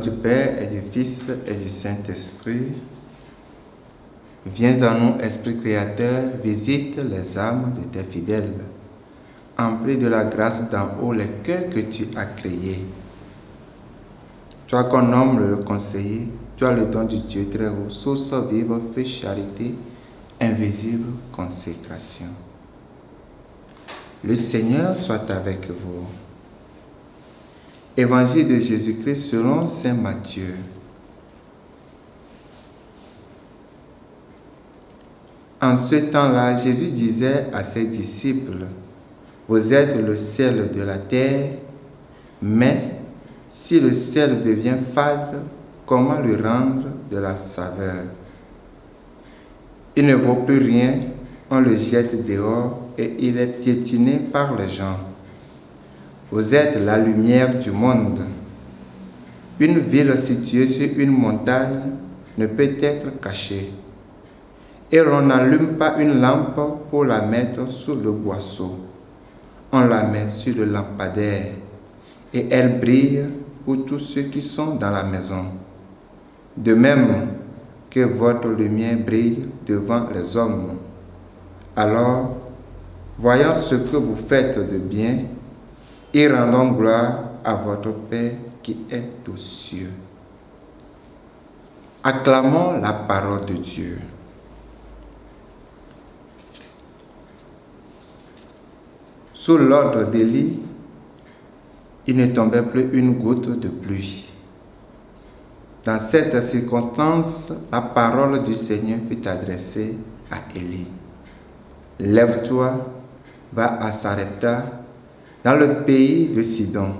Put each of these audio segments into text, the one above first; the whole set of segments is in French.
du Père et du Fils et du Saint-Esprit. Viens à nous, Esprit Créateur, visite les âmes de tes fidèles. Emplis de la grâce d'en haut les cœurs que tu as créés. Toi qu'on nomme le conseiller, tu as le don du Dieu très haut, source vive, feu, charité, invisible, consécration. Le Seigneur soit avec vous. Évangile de Jésus-Christ selon saint Matthieu. En ce temps-là, Jésus disait à ses disciples, « Vous êtes le sel de la terre, mais si le sel devient fade, comment lui rendre de la saveur? Il ne vaut plus rien, on le jette dehors et il est piétiné par les gens. Vous êtes la lumière du monde. Une ville située sur une montagne ne peut être cachée. Et l'on n'allume pas une lampe pour la mettre sous le boisseau. On la met sur le lampadaire et elle brille pour tous ceux qui sont dans la maison. De même que votre lumière brille devant les hommes. Alors, voyant ce que vous faites de bien, et rendons gloire à votre Père qui est aux cieux. » Acclamons la parole de Dieu. Sous l'ordre d'Élie, il ne tombait plus une goutte de pluie. Dans cette circonstance, la parole du Seigneur fut adressée à Élie. « Lève-toi, va à Sarepta, dans le pays de Sidon,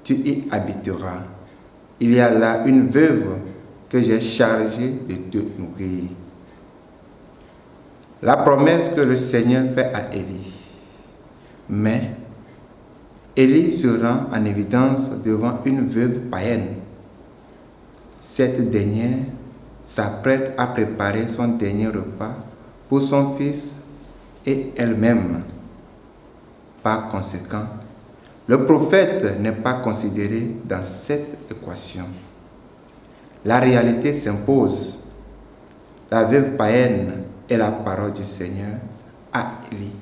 tu y habiteras. Il y a là une veuve que j'ai chargée de te nourrir. » La promesse que le Seigneur fait à Élie. Mais Élie se rend en évidence devant une veuve païenne. Cette dernière s'apprête à préparer son dernier repas pour son fils et elle-même. Par conséquent, le prophète n'est pas considéré dans cette équation. La réalité s'impose. La veuve païenne est la parole du Seigneur à Élie.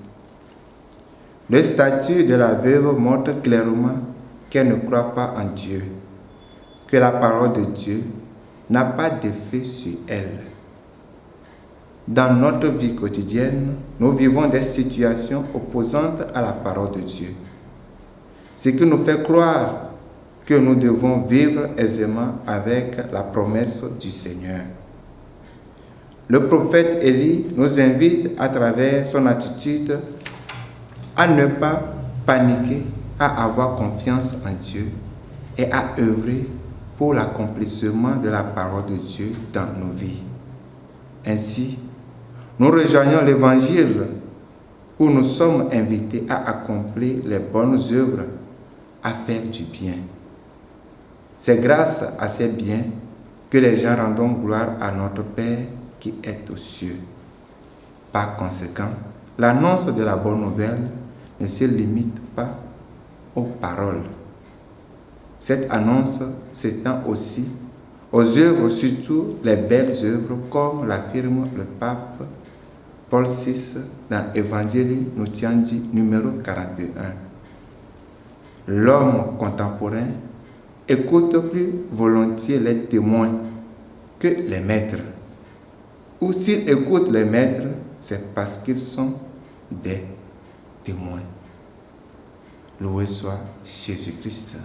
Le statut de la veuve montre clairement qu'elle ne croit pas en Dieu, que la parole de Dieu n'a pas d'effet sur elle. Dans notre vie quotidienne, nous vivons des situations opposantes à la parole de Dieu, ce qui nous fait croire que nous devons vivre aisément avec la promesse du Seigneur. Le prophète Élie nous invite à travers son attitude à ne pas paniquer, à avoir confiance en Dieu et à œuvrer pour l'accomplissement de la parole de Dieu dans nos vies. Ainsi, nous rejoignons l'Évangile où nous sommes invités à accomplir les bonnes œuvres, à faire du bien. C'est grâce à ces biens que les gens rendent gloire à notre Père qui est aux cieux. Par conséquent, l'annonce de la bonne nouvelle ne se limite pas aux paroles. Cette annonce s'étend aussi aux œuvres, surtout les belles œuvres, comme l'affirme le pape Paul VI dans Evangelii Nuntiandi numéro 41. L'homme contemporain écoute plus volontiers les témoins que les maîtres. Ou s'il écoute les maîtres, c'est parce qu'ils sont des témoins. Loué soit Jésus-Christ.